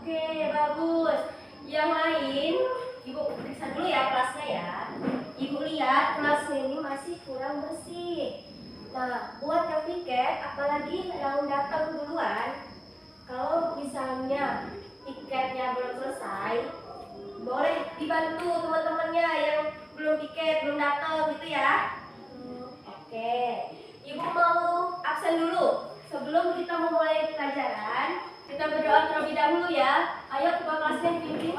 Oke, bagus. Yang lain, Ibu periksa dulu ya kelasnya ya. Ibu lihat kelasnya ini masih kurang bersih. Nah, buat yang piket, apalagi yang datang duluan, kalau misalnya tiketnya belum selesai, boleh dibantu teman-temannya yang belum piket, belum datang gitu ya. Oke, Ibu mau absen dulu. Sebelum kita memulai pelajaran, kita berdoa terlebih dahulu ya. Ayo ketua kelasnya dipimpin.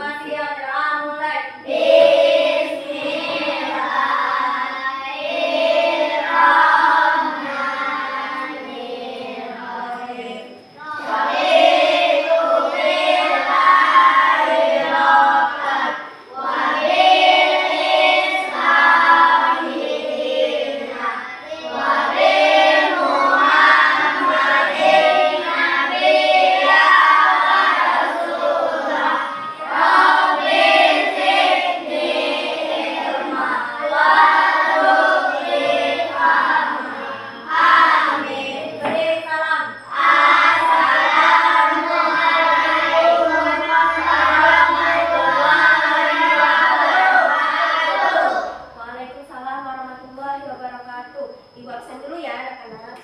Ibu absen dulu ya anak-anak.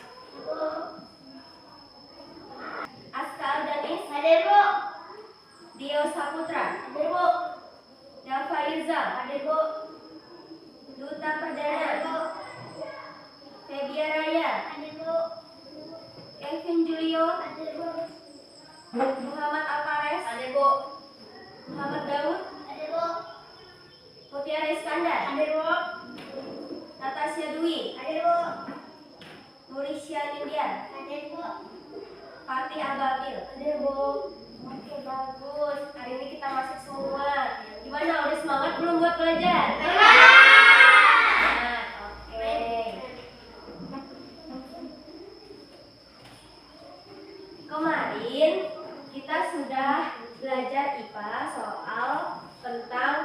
Askar Danis. Hadir, Bu. Dio Saputra. Hadir, Bu. Dava Irzal. Hadir, Bu. Duta Perdana. Hadir, Bu. Febia Raya. Hadir, Bu. Elvin Julio. Hadir, Bu. Muhammad Alpares. Hadir, Bu. Muhammad Daud. Hadir, Bu. Mutiara Iskandar. Hadir, Bu. Natasha Dwi. Hadir, Bu. Nurisha Nindya. Hadir, Bu. Fatih Ababil. Hadir, Bu. Oke, bagus. Hari ini kita masuk semua. Gimana? Udah semangat belum buat belajar? Nah, oke. Kemarin kita sudah belajar IPA soal tentang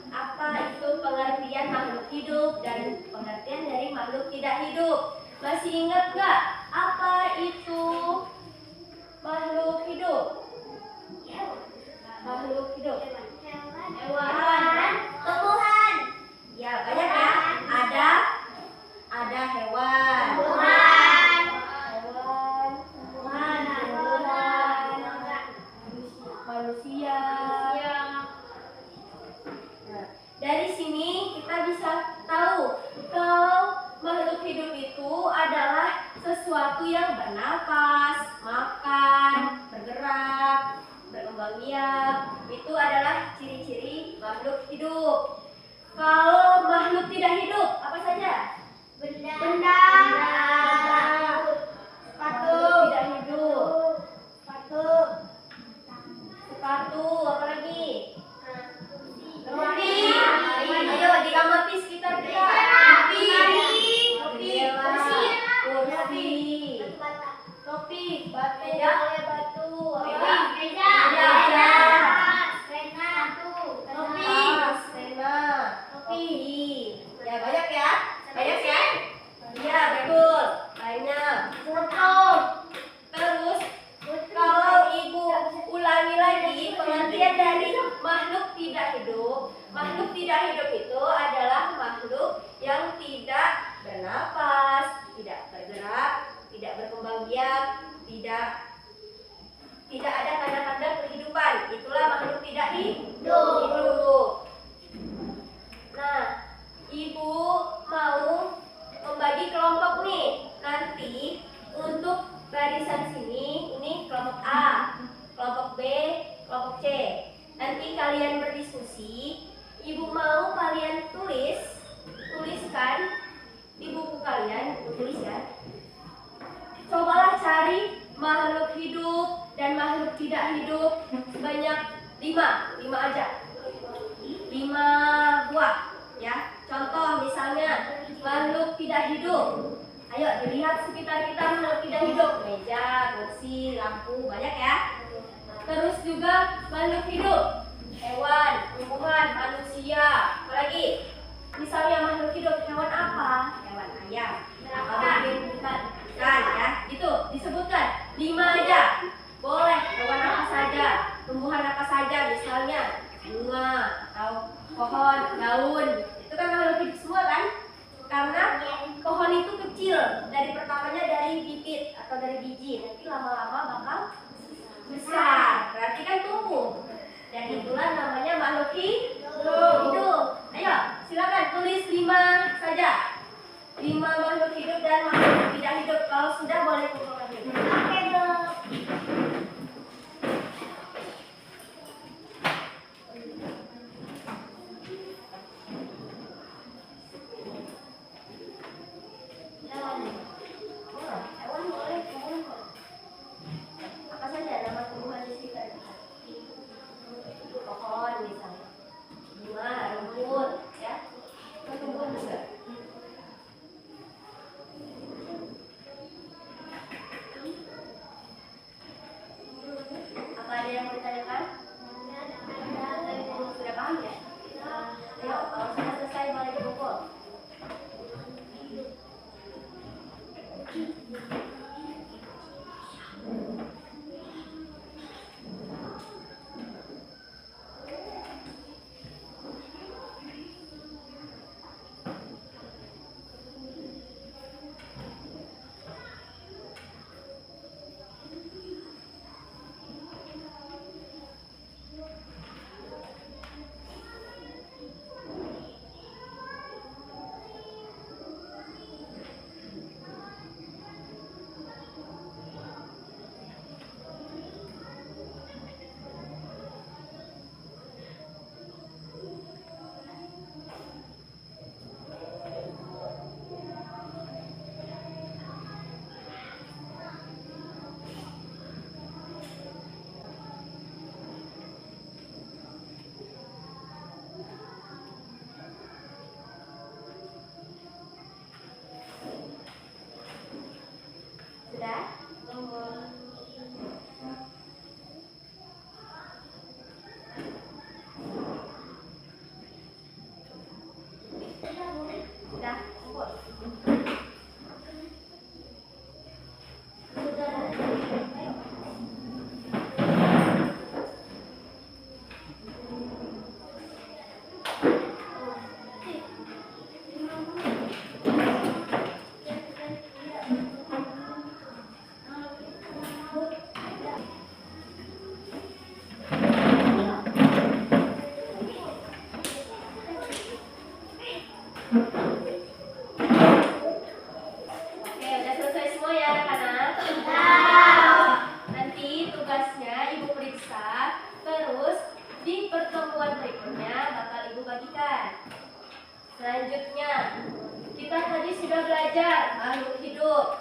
apa itu pengertian makhluk hidup dan pengertian dari makhluk tidak hidup. Masih ingat nggak apa itu makhluk hidup? Makhluk hidup. Hewan. Tumbuhan. Ya, banyak ya. Ada hewan. Tumbuhan. Hewan, Tumbuhan. manusia. Ya. Nah, dari sini kita bisa tahu kalau makhluk hidup itu adalah sesuatu yang bernapas, makan, bergerak, berkembang biak. Itu adalah ciri-ciri makhluk hidup. Kalau makhluk tidak hidup, apa saja? Benda. Benda. Sepatu. Tidak hidup. Sepatu. Sepatu, apa lagi? Roti. Ayo diamati sekitar kita. Topi. Kursi. Topi. Batu. Meja. Batu. Meja. Meja. Pena. Topi. Tas, pena. Topi. Ya banyak ya. Banyak ya. Iya betul. Banyak. Foto. Terus kalau ibu ulangi lagi pengertian dari makhluk tidak hidup. Makhluk tidak hidup itu adalah makhluk yang tidak bernapas, tidak bergerak, tidak berkembang biak, tidak ada tanda-tanda kehidupan. Itulah makhluk tidak hidup. Nah, ibu mau membagi kelompok nih. Nanti untuk barisan sini, ini kelompok A, kelompok B, kelompok C. Nanti kalian berdiskusi. Ibu mau kalian tuliskan di buku kalian, buku tulis ya. Cobalah cari makhluk hidup dan makhluk tidak hidup sebanyak 5 aja. 5 buah ya. Contoh misalnya makhluk tidak hidup. Ayo dilihat sekitar kita makhluk tidak hidup. Meja, kursi, lampu, banyak ya. Terus juga makhluk hidup. Hewan, tumbuhan, manusia. Apalagi? Misalnya makhluk hidup, hewan apa? Hewan ayam. Apa mungkin ikan ya. Itu disebutkan 5 aja. Boleh hewan apa saja, tumbuhan apa atau dari biji, nanti lama-lama bakal besar, berarti kan tumbuh. Dan itulah namanya makhluk hidup. Ayo, silakan tulis 5 saja. 5 makhluk hidup dan makhluk tidak hidup. Kalau sudah boleh kumpulkan dulu. Oke, Dok. Hewan boleh, apa saja nama tumbuhan di sekitar pohon misalnya, bunga, rumput, ya, tumbuhan juga. Apa ada yang mau ditanyakan? Sudah paham ya? Ayo, kalau sudah selesai boleh dipukul. Sudah? Sudah? Kumpul. Sudah. Ayo. Oke, udah selesai semua ya anak-anak? Nanti tugasnya ibu periksa, terus di pertemuan berikutnya bakal ibu bagikan. Selanjutnya, kita tadi sudah belajar makhluk hidup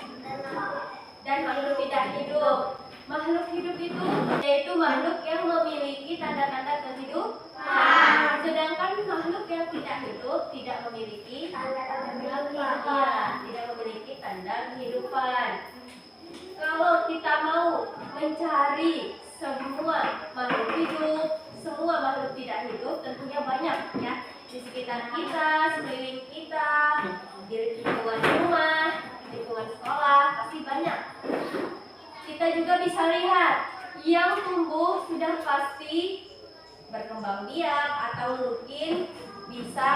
dan makhluk tidak hidup. Makhluk hidup itu yaitu makhluk yang memiliki tanda-tanda kehidupan. Sedangkan makhluk yang tidak hidup tidak memiliki tanda-tanda kehidupan. Tidak memiliki tanda kehidupan. Kalau kita mau mencari semua makhluk hidup, semua makhluk tidak hidup, tentunya banyak ya. Di sekitar kita, sekeliling kita, di lingkungan rumah, lingkungan sekolah, pasti banyak. Kita juga bisa lihat yang tumbuh sudah pasti berkembang biak atau mungkin bisa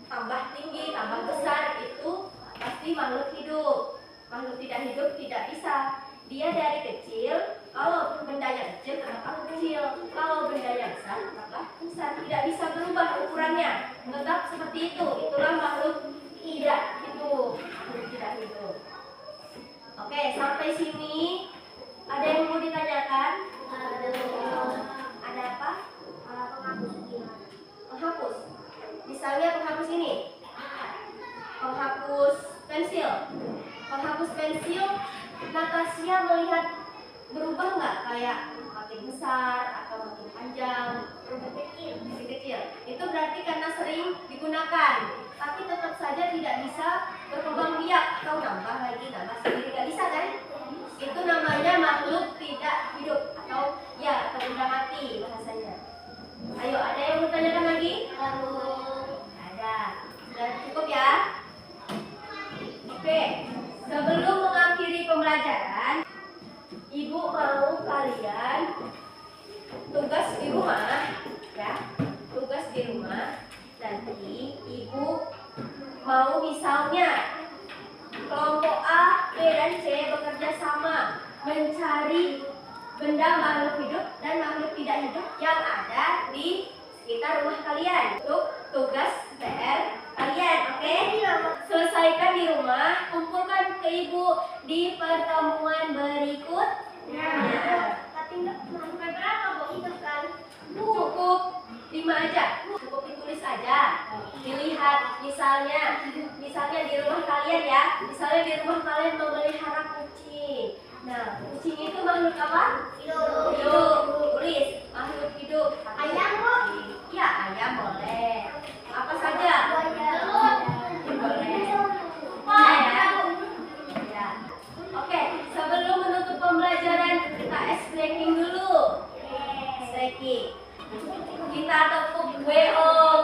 tambah tinggi, tambah besar, itu pasti makhluk hidup. Makhluk tidak hidup tidak bisa. Dia dari kecil, kalau benda yang kecil tetaplah kecil, kalau benda yang besar tetaplah besar. Tidak bisa berubah ukurannya, tetap seperti itu. Itulah makhluk tidak hidup. Makhluk tidak hidup. Oke, sampai sini ada yang mau ditanyakan? Ada apa? Penghapus gimana? Penghapus. Misalnya penghapus ini. Penghapus pensil. Penghapus pensil, Natasha melihat berubah nggak? Kayak makin besar atau makin panjang? Berubah kecil. Masih kecil. Itu berarti karena sering digunakan. Tapi tetap saja tidak bisa berkembang biak atau nambah lagi, nambah sendiri, nggak bisa kan? Itu namanya makhluk tidak hidup atau ya atau benda mati bahasanya. Ayo, ada yang mau tanyakan lagi? Ada. Sudah cukup ya? Oke, sebelum mengakhiri pembelajaran, Ibu mau kalian tugas di rumah, ya, tugas di rumah. Nanti Ibu mau misalnya kelompok A, B, dan C bekerja bersama mencari benda makhluk hidup dan makhluk tidak hidup yang ada di sekitar rumah kalian. Untuk tugas PR kalian, oke? Selesaikan di rumah, kumpulkan ke ibu di pertemuan berikutnya. Tapi nggak sampai berapa bu? Itu kan. Cukup 5 aja, cukup ditulis aja. Dilihat misalnya di rumah kalian ya, misalnya di rumah kalian memelihara kucing. Nah, kucing itu makhluk apa? Hidup. Tulis makhluk hidup. Ayam bu? Iya, ayam boleh. Apa saja? Boleh. Ya. Oke, sebelum menutup pembelajaran kita stretching dulu. Stretching. Kita tepuk WO.